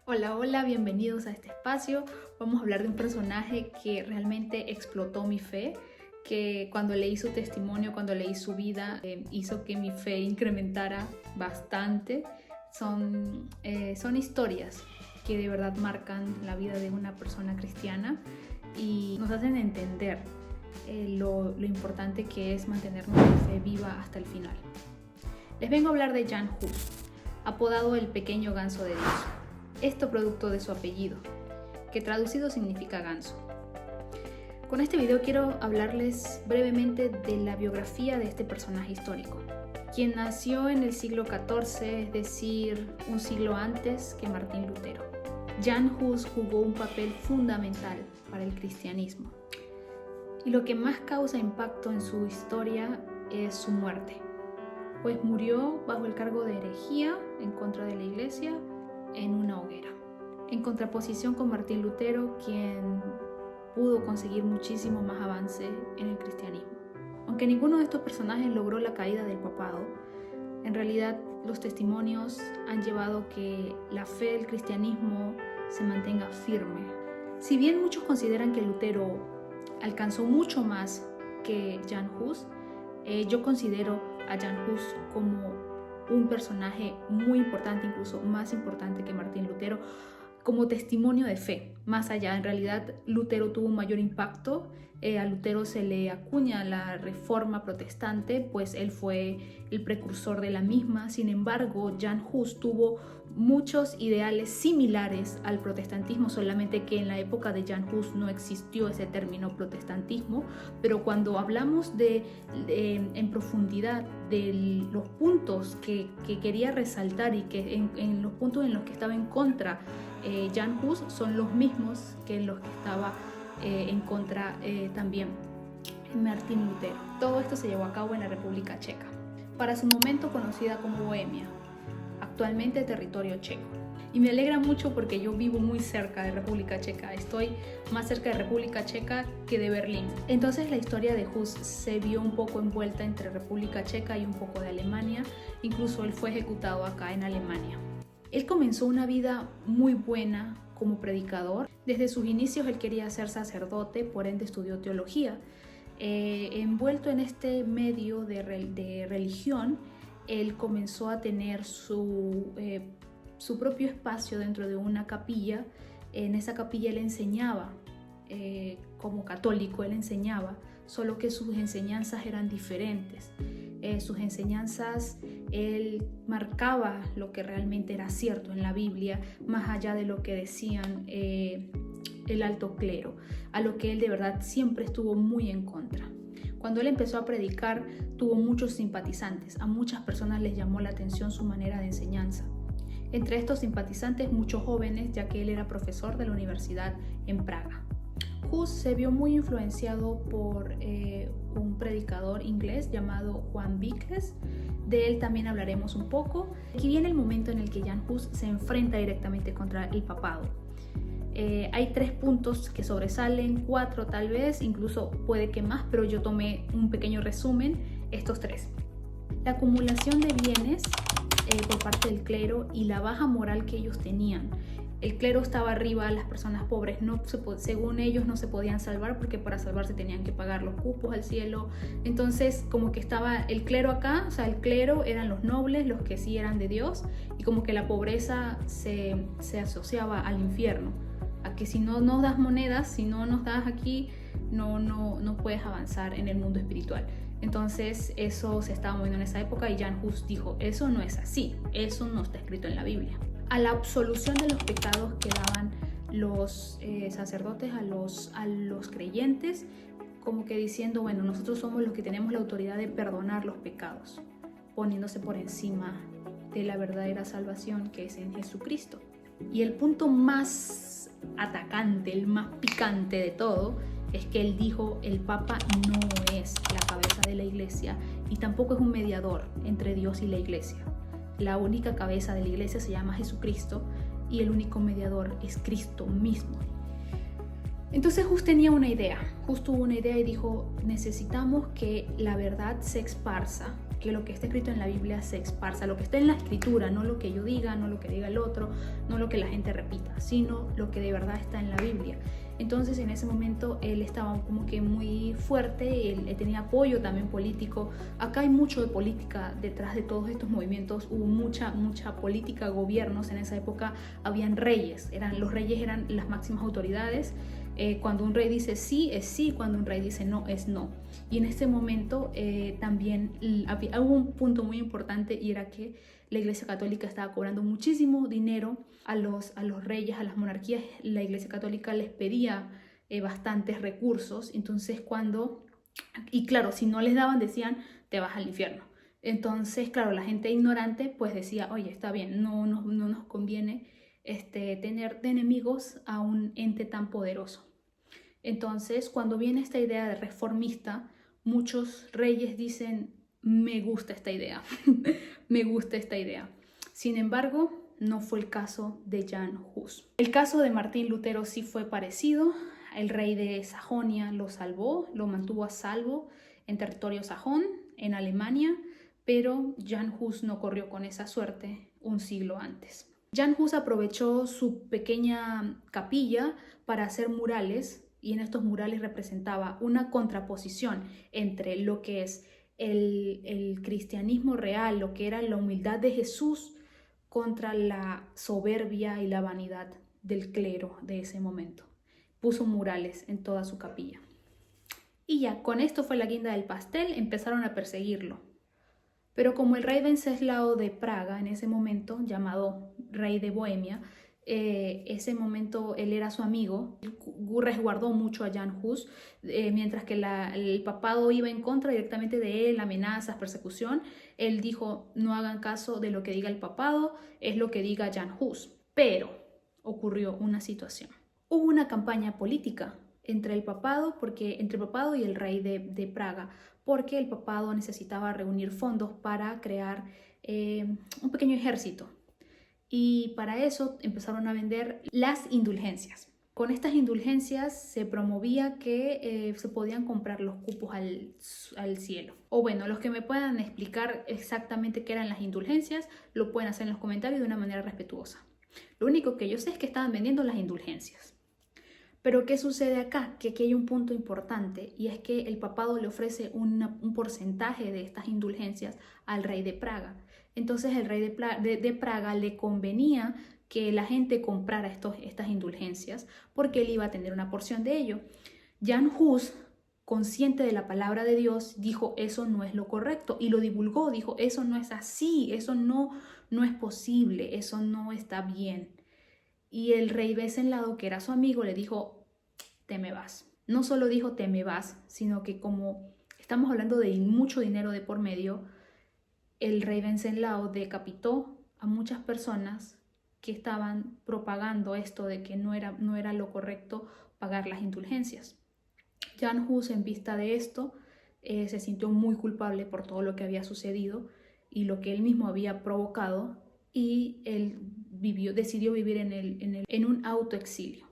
Hola, hola, bienvenidos a este espacio. Vamos a hablar de un personaje que realmente explotó mi fe, que cuando leí su testimonio, cuando leí su vida, hizo que mi fe incrementara bastante. Son historias que de verdad marcan la vida de una persona cristiana y nos hacen entender lo importante que es mantener nuestra fe viva hasta el final. Les vengo a hablar de Jan Hus, apodado el pequeño ganso de Dios. Esto producto de su apellido, que traducido significa ganso. Con este video quiero hablarles brevemente de la biografía de este personaje histórico, quien nació en el siglo XIV, es decir, un siglo antes que Martín Lutero. Jan Hus jugó un papel fundamental para el cristianismo. Y lo que más causa impacto en su historia es su muerte, pues murió bajo el cargo de herejía en contra de la iglesia en una hoguera, en contraposición con Martín Lutero, quien pudo conseguir muchísimo más avance en el cristianismo. Aunque ninguno de estos personajes logró la caída del papado, en realidad los testimonios han llevado que la fe del cristianismo se mantenga firme. Si bien muchos consideran que Lutero alcanzó mucho más que Jan Hus, yo considero a Jan Hus como un personaje muy importante, incluso más importante que Martín Lutero, como testimonio de fe. Más allá, en realidad Lutero tuvo un mayor impacto. A Lutero se le acuña la Reforma Protestante, pues él fue el precursor de la misma. Sin embargo, Jan Hus tuvo muchos ideales similares al protestantismo, solamente que en la época de Jan Hus no existió ese término protestantismo, pero cuando hablamos en profundidad de los puntos que quería resaltar y que en los puntos en los que estaba en contra Jan Hus son los mismos que en los que estaba en contra también Martín Lutero. Todo esto se llevó a cabo en la República Checa, para su momento conocida como Bohemia, actualmente territorio checo. Y me alegra mucho porque yo vivo muy cerca de República Checa, estoy más cerca de República Checa que de Berlín. Entonces la historia de Hus se vio un poco envuelta entre República Checa y un poco de Alemania, incluso él fue ejecutado acá en Alemania. Él comenzó una vida muy buena como predicador. Desde sus inicios él quería ser sacerdote, por ende estudió teología. Envuelto en este medio de religión, él comenzó a tener su propio espacio dentro de una capilla. En esa capilla él enseñaba, como católico él enseñaba, solo que sus enseñanzas eran diferentes. Sus enseñanzas, él marcaba lo que realmente era cierto en la Biblia, más allá de lo que decían el alto clero, a lo que él de verdad siempre estuvo muy en contra. Cuando él empezó a predicar, tuvo muchos simpatizantes. A muchas personas les llamó la atención su manera de enseñanza. Entre estos simpatizantes, muchos jóvenes, ya que él era profesor de la universidad en Praga. Hus se vio muy influenciado por un predicador inglés llamado Juan Wycliffe. De él también hablaremos un poco. Aquí viene el momento en el que Jan Hus se enfrenta directamente contra el papado. Hay 3 puntos que sobresalen, 4 tal vez, incluso puede que más, pero yo tomé un pequeño resumen, estos 3. La acumulación de bienes por parte del clero y la baja moral que ellos tenían. El clero estaba arriba, las personas pobres según ellos no se podían salvar porque para salvarse tenían que pagar los cupos al cielo. Entonces como que estaba el clero acá, o sea, el clero eran los nobles, los que sí eran de Dios, y como que la pobreza se asociaba al infierno, a que si no nos das monedas, si no nos das aquí, no puedes avanzar en el mundo espiritual. Entonces eso se estaba moviendo en esa época y Jan Hus dijo, eso no es así, eso no está escrito en la Biblia. A la absolución de los pecados que daban los sacerdotes a los creyentes, como que diciendo, bueno, nosotros somos los que tenemos la autoridad de perdonar los pecados, poniéndose por encima de la verdadera salvación que es en Jesucristo. Y el punto más atacante, el más picante de todo, es que él dijo, el Papa no es la cabeza de la iglesia y tampoco es un mediador entre Dios y la iglesia. La única cabeza de la iglesia se llama Jesucristo y el único mediador es Cristo mismo. Entonces Hus tenía una idea, Hus tuvo una idea y dijo, necesitamos que la verdad se esparza, que lo que está escrito en la Biblia se esparza, lo que está en la escritura, no lo que yo diga, no lo que diga el otro, no lo que la gente repita, sino lo que de verdad está en la Biblia. Entonces en ese momento él estaba como que muy fuerte, él tenía apoyo también político. Acá hay mucho de política detrás de todos estos movimientos, hubo mucha política, gobiernos. En esa época habían reyes, los reyes eran las máximas autoridades. Cuando un rey dice sí, es sí, cuando un rey dice no, es no. Y en este momento también hubo un punto muy importante, y era que la Iglesia Católica estaba cobrando muchísimo dinero a los reyes, a las monarquías. La Iglesia Católica les pedía bastantes recursos. Entonces y claro, si no les daban, decían, te vas al infierno. Entonces, claro, la gente ignorante pues decía, oye, está bien, no nos conviene tener de enemigos a un ente tan poderoso. Entonces, cuando viene esta idea de reformista, muchos reyes dicen, me gusta esta idea, me gusta esta idea. Sin embargo, no fue el caso de Jan Hus. El caso de Martín Lutero sí fue parecido. El rey de Sajonia lo salvó, lo mantuvo a salvo en territorio sajón, en Alemania, pero Jan Hus no corrió con esa suerte un siglo antes. Jan Hus aprovechó su pequeña capilla para hacer murales, y en estos murales representaba una contraposición entre lo que es el cristianismo real, lo que era la humildad de Jesús, contra la soberbia y la vanidad del clero de ese momento. Puso murales en toda su capilla. Y ya, con esto fue la guinda del pastel, empezaron a perseguirlo. Pero como el rey Wenceslao de Praga, en ese momento, llamado rey de Bohemia, ese momento él era su amigo, resguardó mucho a Jan Hus, mientras que el papado iba en contra directamente de él, amenazas, persecución. Él dijo, no hagan caso de lo que diga el papado, es lo que diga Jan Hus. Pero ocurrió una situación. Hubo una campaña política entre el papado y el rey de Praga, porque el papado necesitaba reunir fondos para crear un pequeño ejército. Y para eso empezaron a vender las indulgencias. Con estas indulgencias se promovía que se podían comprar los cupos al cielo. O bueno, los que me puedan explicar exactamente qué eran las indulgencias, lo pueden hacer en los comentarios de una manera respetuosa. Lo único que yo sé es que estaban vendiendo las indulgencias. Pero ¿qué sucede acá? Que aquí hay un punto importante, y es que el papado le ofrece un porcentaje de estas indulgencias al rey de Praga. Entonces el rey de Praga le convenía que la gente comprara estas indulgencias, porque él iba a tener una porción de ello. Jan Hus, consciente de la palabra de Dios, dijo, eso no es lo correcto, y lo divulgó, dijo, eso no es así, eso no es posible, eso no está bien. Y el rey Wenceslao, que era su amigo, le dijo, te me vas. No solo dijo te me vas, sino que como estamos hablando de mucho dinero de por medio, el rey Wenceslao decapitó a muchas personas que estaban propagando esto de que no era lo correcto pagar las indulgencias. Jan Hus, en vista de esto, se sintió muy culpable por todo lo que había sucedido y lo que él mismo había provocado, y él decidió vivir en un autoexilio.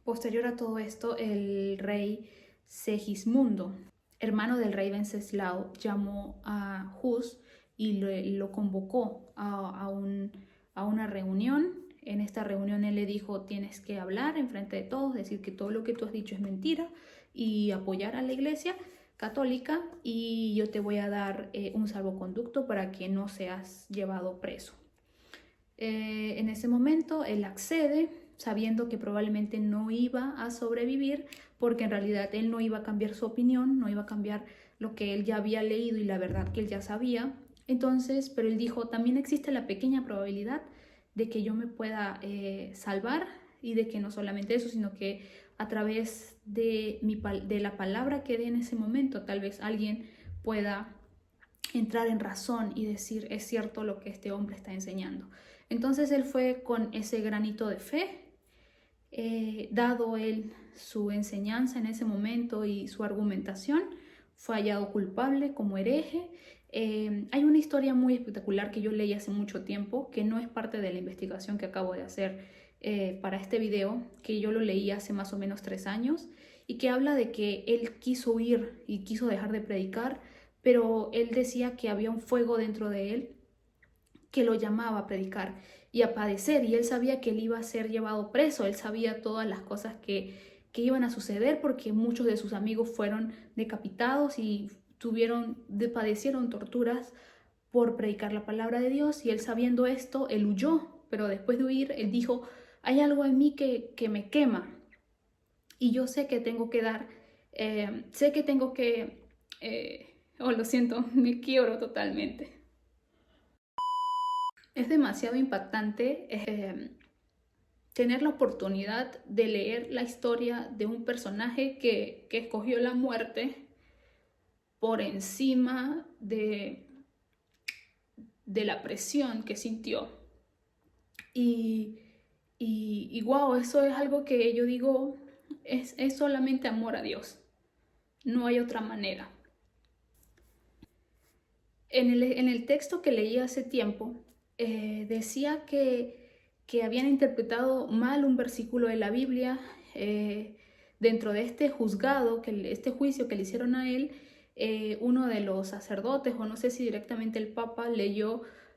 Posterior a todo esto, el rey Segismundo, hermano del rey Wenceslao, llamó a Hus y lo convocó a una reunión. En esta reunión él le dijo, tienes que hablar enfrente de todos, decir que todo lo que tú has dicho es mentira y apoyar a la Iglesia Católica, y yo te voy a dar un salvoconducto para que no seas llevado preso. En ese momento él accede, sabiendo que probablemente no iba a sobrevivir, porque en realidad él no iba a cambiar su opinión, no iba a cambiar lo que él ya había leído y la verdad que él ya sabía. Entonces, pero él dijo, también existe la pequeña probabilidad de que yo me pueda salvar, y de que no solamente eso, sino que a través de la palabra que dé en ese momento, tal vez alguien pueda entrar en razón y decir, es cierto lo que este hombre está enseñando. Entonces él fue con ese granito de fe, dado él su enseñanza en ese momento y su argumentación, fue hallado culpable como hereje. Hay una historia muy espectacular que yo leí hace mucho tiempo, que no es parte de la investigación que acabo de hacer para este video, que yo lo leí hace más o menos 3 años, y que habla de que él quiso huir y quiso dejar de predicar, pero él decía que había un fuego dentro de él que lo llamaba a predicar y a padecer, y él sabía que él iba a ser llevado preso, él sabía todas las cosas que iban a suceder porque muchos de sus amigos fueron decapitados y padecieron torturas por predicar la palabra de Dios, y él sabiendo esto, él huyó, pero después de huir, él dijo, hay algo en mí que me quema y yo sé que tengo que dar, sé que tengo que, oh, lo siento, me quiebro totalmente. Es demasiado impactante tener la oportunidad de leer la historia de un personaje que escogió la muerte por encima de la presión que sintió. Y wow, eso es algo que yo digo, es solamente amor a Dios. No hay otra manera. En el texto que leí hace tiempo, decía que habían interpretado mal un versículo de la Biblia dentro de este juzgado, este juicio que le hicieron a él. Uno de los sacerdotes, o no sé si directamente el Papa,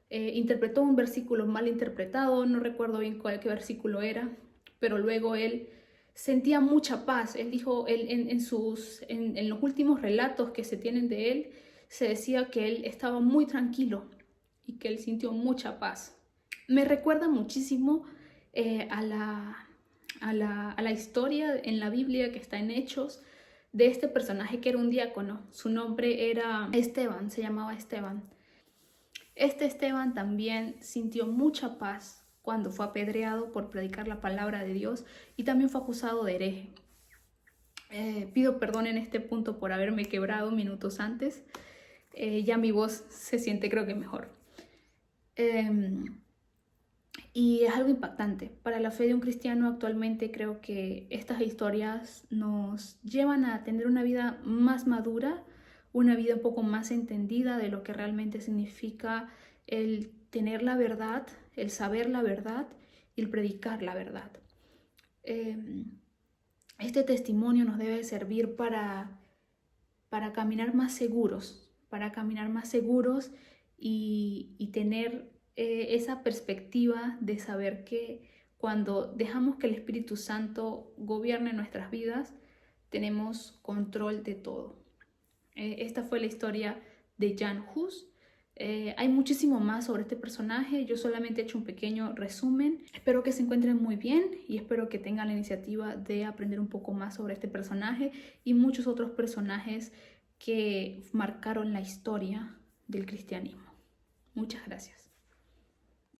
interpretó un versículo mal interpretado, no recuerdo bien qué versículo era, pero luego él sentía mucha paz. Él dijo, en los últimos relatos que se tienen de él, se decía que él estaba muy tranquilo y que él sintió mucha paz. Me recuerda muchísimo a la historia en la Biblia que está en Hechos, de este personaje que era un diácono. Su nombre era Esteban, se llamaba Esteban. Este Esteban también sintió mucha paz cuando fue apedreado por predicar la palabra de Dios, y también fue acusado de hereje. Pido perdón en este punto por haberme quebrado minutos antes. Ya mi voz se siente, creo que mejor. Y es algo impactante. Para la fe de un cristiano actualmente, creo que estas historias nos llevan a tener una vida más madura, una vida un poco más entendida de lo que realmente significa el tener la verdad, el saber la verdad y el predicar la verdad. Este testimonio nos debe servir para caminar más seguros, y tener esa perspectiva de saber que cuando dejamos que el Espíritu Santo gobierne nuestras vidas, tenemos control de todo. Esta fue la historia de Jan Hus. Hay muchísimo más sobre este personaje, yo solamente he hecho un pequeño resumen. Espero que se encuentren muy bien y espero que tengan la iniciativa de aprender un poco más sobre este personaje y muchos otros personajes que marcaron la historia del cristianismo. Muchas gracias.